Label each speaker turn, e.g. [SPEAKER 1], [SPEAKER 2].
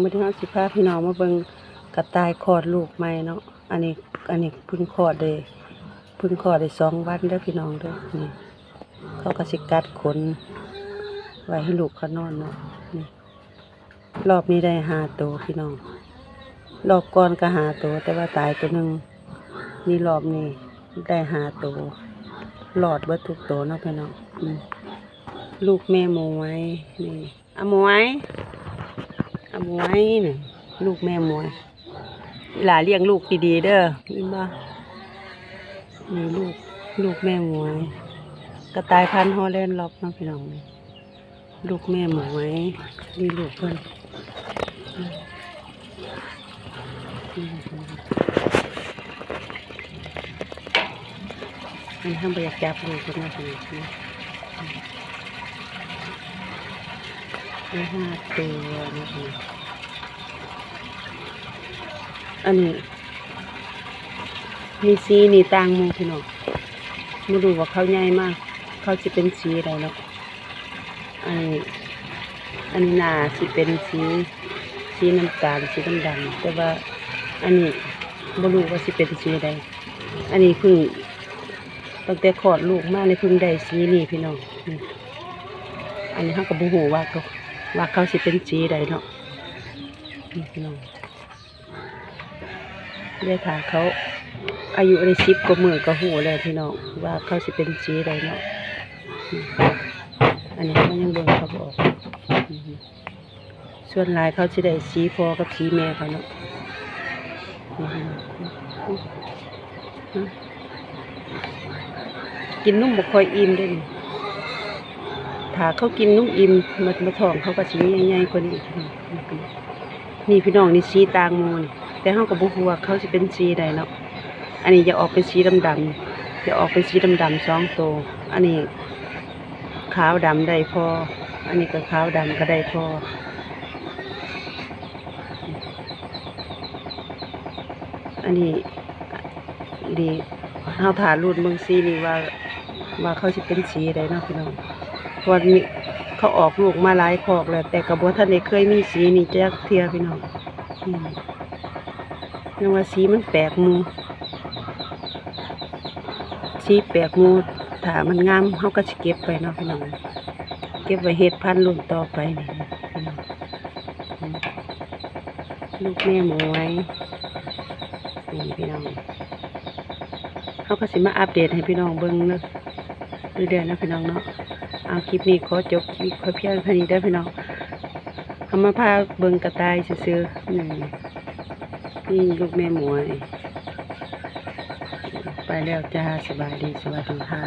[SPEAKER 1] มื้อนี้เฮาสิพาพี่น้องมาเบิ่งกระต่ายคลอดลูกใหม่เนาะอันนี้เพิ่งคลอดได้2 วันเด้อพี่น้องเด้อนี่เขาก็สิกัดขนไว้ให้ลูกเขานอนเนาะนี่รอบนี้ได้5 ตัวพี่น้องรอบก่อนก็5 ตัวแต่ว่าตายตัวหนึงนี่รอบนี้ได้5 ตัวหลอดเบิดทุกตัวเนาะพี่น้องลูกแม่หมวยนี่หมวยนี่ลูกแม่หมวยหลาเลี้ยงลูกดีๆเด้อยินบ่นี่ลูกแม่หมวยกระต่ายพันธุ์ฮอลแลนด์ล็อกเนาะพี่น้องลูกแม่หมวยนี่ลูกเพิ่นมันทำไปอยากจับลูกเพิ่นนะพี่น้องได้5 ตัวนะคะอันนี้มีสีนี่ต่างหมู่พี่น้องมาดูว่าเขาใหญ่มากเขาจะเป็นสีอะไรเนาะอันนี้น่าสิเป็นสีน้ำตาลสีดำๆแต่ว่าอันนี้ไม่รู้ว่าสิเป็นสีใดอันนี้เพิ่งตั้งแต่คลอดลูกมาในเพิ่งได้สีนี่พี่น้องนี่อันนี้เขาก็บ่ฮู้ว่าเขาสิเป็นสีใดเนาะนี่พี่น้องได้ถามเขาอายุได้10 กว่ามื้อก็ฮู้แล้วพี่น้องว่าเขาสิเป็นสีใดเนาะอันนี้เขายังเบิ่งเขาบ่ออกส่วนหลายเขาสิได้สีพ่อกับสีแม่เขาเนาะกินนุ่มบ่ค่อยอิ่มเด้นี่ถ้าเขากินนุ่มอิ่มมาท้องเขาก็สิใหญ่ๆกว่านี้นี่พี่น้องนี่สีต่างหมู่นี่แต่เฮาก็บ่ฮู้ว่าเขาสิเป็นสีใดเนาะอันนี้จะออกเป็นสีดำๆจะออกเป็นสีดำๆ2 ตัวอันนี้ขาวดำได้พออันนี้ก็ขาวดำก็ได้พออันนี้ดีเฮาถ่ารุ่นเบิ่งสีนี่ว่าเขาสิเป็นสีใดเนาะพี่น้องวันนี้เขาออกลูกมาหลายคอกแล้วแต่ก็บ่ทันได้เคยมีสีนี่จักเทื่อพี่น้องยังว่าสีมันแปลกหมู่สีแปลกหมู่ถ้ามันงามเฮาก็สิเก็บไปเนาะพี่น้องเก็บไว้เฮ็ดพันธุ์รุ่นต่อไปนี่พี่น้องลูกแม่หมวยนี่พี่น้องเขาก็สิมาอัปเดตให้พี่น้องเบิ่งเนาะเรื่อยๆนะพี่น้องเนาะเอาคลิปนี้ขอจบคลิปเพียงเท่านี้ได้พี่น้องเอามาพาเบิ่งกระต่ายซื่อๆนี่ลูกแม่หมวยไปแล้วจ้าสบายดีสวัสดีค่ะ